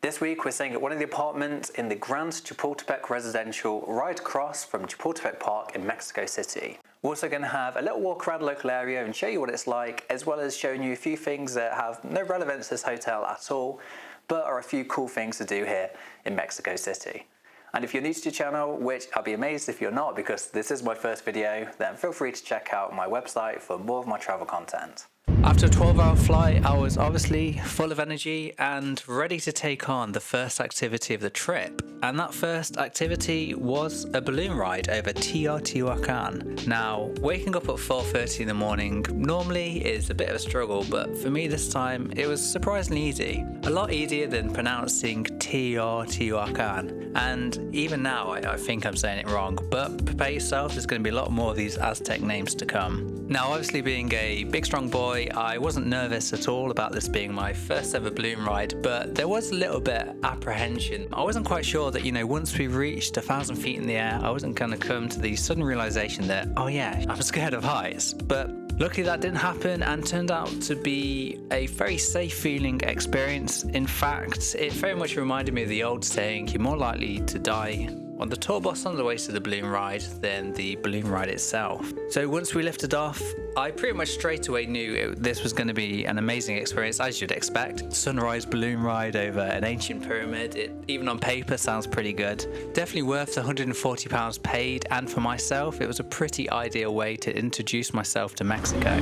This week we're staying at one of the apartments in the Grand Chapultepec Residential right across from Chapultepec Park in Mexico City. We're also going to have a little walk around the local area and show you what it's like, as well as showing you a few things that have no relevance to this hotel at all, but are a few cool things to do here in Mexico City. And if you're new to the channel, which I'll be amazed if you're not because this is my first video, then feel free to check out my website for more of my travel content. After a 12-hour flight, I was obviously full of energy and ready to take on the first activity of the trip. And that first activity was a balloon ride over Teotihuacán. Now, waking up at 4:30 in the morning normally is a bit of a struggle, but for me this time it was surprisingly easy. A lot easier than pronouncing Teotihuacán. And even now I think I'm saying it wrong, but prepare yourself, there's going to be a lot more of these Aztec names to come. Now, obviously being a big strong boy, I wasn't nervous at all about this being my first ever balloon ride, but there was a little bit of apprehension. I wasn't quite sure that, once we reached 1,000 feet in the air, I wasn't going to come to the sudden realization that, oh yeah, I'm scared of heights. But luckily that didn't happen and turned out to be a very safe feeling experience. In fact, it very much reminded me of the old saying, you're more likely to die on the tour bus on the way to the balloon ride than the balloon ride itself. So once we lifted off, I pretty much straight away knew this was going to be an amazing experience, as you'd expect. Sunrise balloon ride over an ancient pyramid, it even on paper sounds pretty good. Definitely worth the £140 paid, and for myself it was a pretty ideal way to introduce myself to Mexico.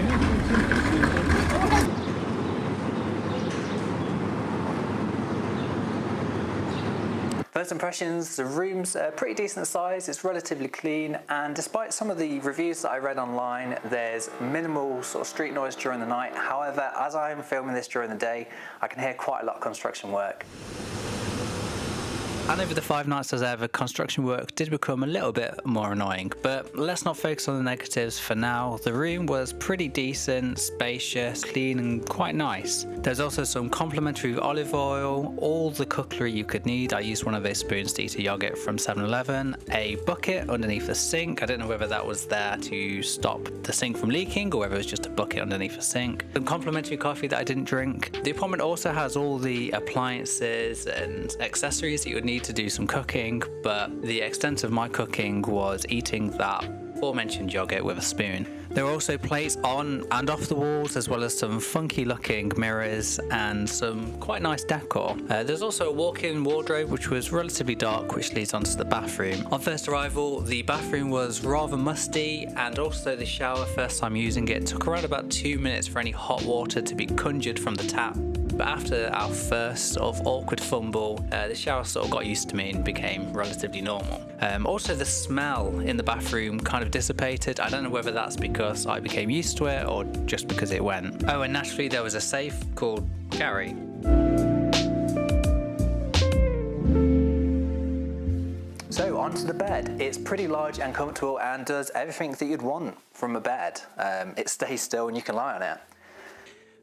First impressions, the room's a pretty decent size, it's relatively clean, and despite some of the reviews that I read online, there's minimal sort of street noise during the night. However, as I'm filming this during the day, I can hear quite a lot of construction work. And over the 5 nights I was there, the construction work did become a little bit more annoying, but let's not focus on the negatives for now. The room was pretty decent, spacious, clean and quite nice. There's also some complimentary olive oil, all the cutlery you could need. I used one of those spoons to eat a yogurt from 7-Eleven, a bucket underneath the sink. I don't know whether that was there to stop the sink from leaking or whether it was just a bucket underneath the sink. Some complimentary coffee that I didn't drink. The apartment also has all the appliances and accessories that you would need to do some cooking, but the extent of my cooking was eating that aforementioned yogurt with a spoon. There were also plates on and off the walls, as well as some funky looking mirrors and some quite nice decor. There's also a walk-in wardrobe which was relatively dark, which leads onto the bathroom. On first arrival, the bathroom was rather musty, and also the shower, first time using it, took around about 2 minutes for any hot water to be conjured from the tap. But after our first sort of awkward fumble, the shower sort of got used to me and became relatively normal. Also, the smell in the bathroom kind of dissipated. I don't know whether that's because I became used to it or just because it went. Oh, and naturally there was a safe called Gary. So onto the bed. It's pretty large and comfortable and does everything that you'd want from a bed. It stays still and you can lie on it.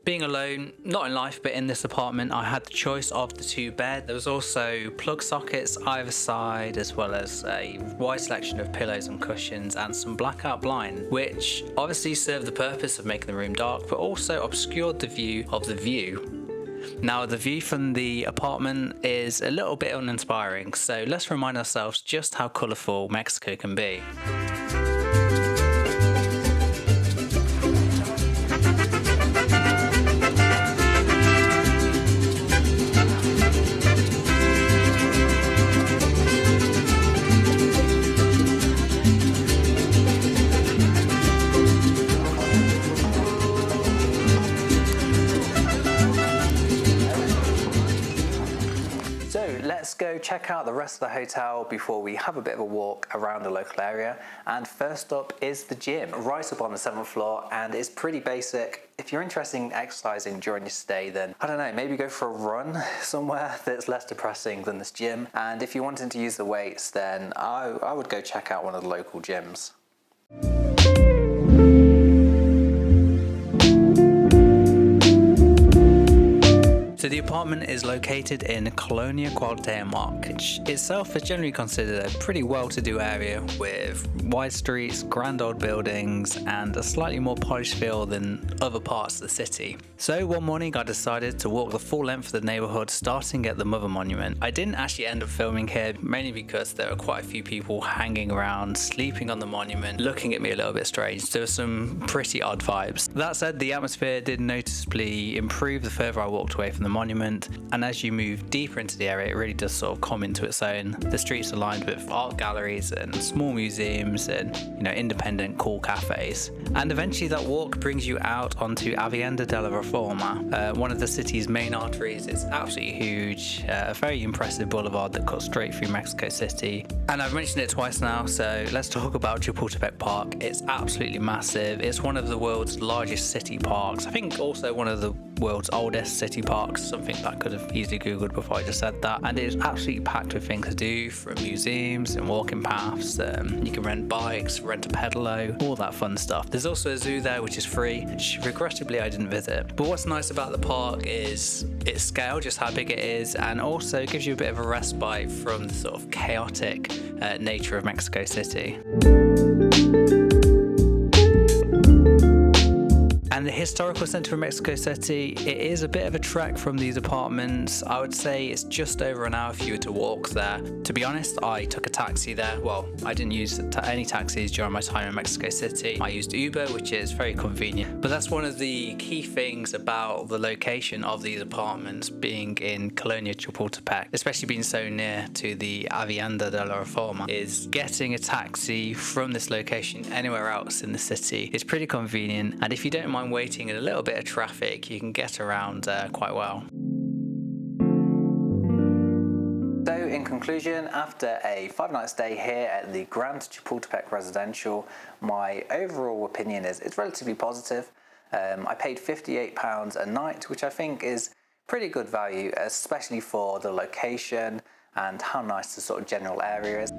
Being alone, not in life but in this apartment, I had the choice of the 2 beds. There was also plug sockets either side, as well as a wide selection of pillows and cushions and some blackout blinds, which obviously served the purpose of making the room dark but also obscured the view of the view. Now, the view from the apartment is a little bit uninspiring, so let's remind ourselves just how colourful Mexico can be. Let's go check out the rest of the hotel before we have a bit of a walk around the local area. And first up is the gym, right up on the 7th floor, and it's pretty basic. If you're interested in exercising during your stay, then I don't know, maybe go for a run somewhere that's less depressing than this gym. And if you're wanting to use the weights, then I would go check out one of the local gyms. So the apartment is located in Colonia, Cuauhtémoc, which itself is generally considered a pretty well-to-do area with wide streets, grand old buildings, and a slightly more polished feel than other parts of the city. So one morning I decided to walk the full length of the neighbourhood, starting at the Mother Monument. I didn't actually end up filming here, mainly because there were quite a few people hanging around, sleeping on the monument, looking at me a little bit strange. There were some pretty odd vibes. That said, the atmosphere did noticeably improve the further I walked away from the monument, and as you move deeper into the area, it really does sort of come into its own. The streets are lined with art galleries and small museums and, independent cool cafes. And eventually that walk brings you out onto Avenida de la Reforma, one of the city's main arteries. It's absolutely huge, a very impressive boulevard that cuts straight through Mexico City. And I've mentioned it twice now, so let's talk about Chapultepec Park. It's absolutely massive. It's one of the world's largest city parks. I think also one of the world's oldest city parks, something that I could have easily googled before I just said that. And it is absolutely packed with things to do, from museums and walking paths. You can rent bikes, rent a pedalo, all that fun stuff. There's also a zoo there which is free, which regrettably I didn't visit. But what's nice about the park is its scale, just how big it is, and also gives you a bit of a respite from the sort of chaotic nature of Mexico City. And the historical centre of Mexico City, it is a bit of a trek from these apartments. I would say it's just over an hour for you to walk there. To be honest, I took a taxi there. Well, I didn't use any taxis during my time in Mexico City. I used Uber, which is very convenient. But that's one of the key things about the location of these apartments being in Colonia, Chapultepec, especially being so near to the Avenida de la Reforma, is getting a taxi from this location anywhere else in the city. It's pretty convenient, and if you don't mind waiting in a little bit of traffic, you can get around quite well. So in conclusion, after a 5-night stay here at the Grand Chapultepec Residential, my overall opinion is it's relatively positive. I paid £58 a night, which I think is pretty good value, especially for the location and how nice the sort of general area is.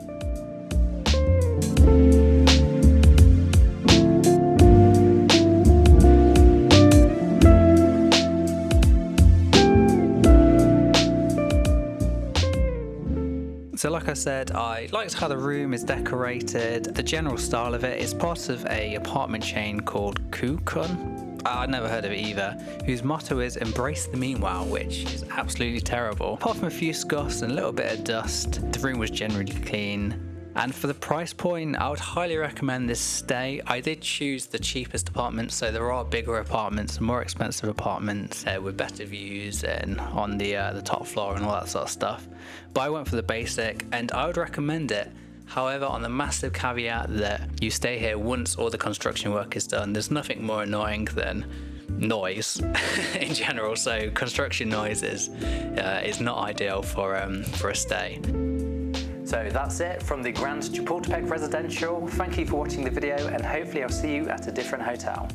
So like I said, I liked how the room is decorated. The general style of it is part of a apartment chain called Cuauhtémoc. I'd never heard of it either, whose motto is embrace the meanwhile, which is absolutely terrible. Apart from a few scuffs and a little bit of dust, the room was generally clean. And for the price point, I would highly recommend this stay. I did choose the cheapest apartment, so there are bigger apartments, more expensive apartments with better views and on the top floor and all that sort of stuff. But I went for the basic, and I would recommend it. However, on the massive caveat that you stay here once all the construction work is done. There's nothing more annoying than noise in general, so construction noise is not ideal for a stay. So that's it from the Grand Chapultepec Residential. Thank you for watching the video, and hopefully I'll see you at a different hotel.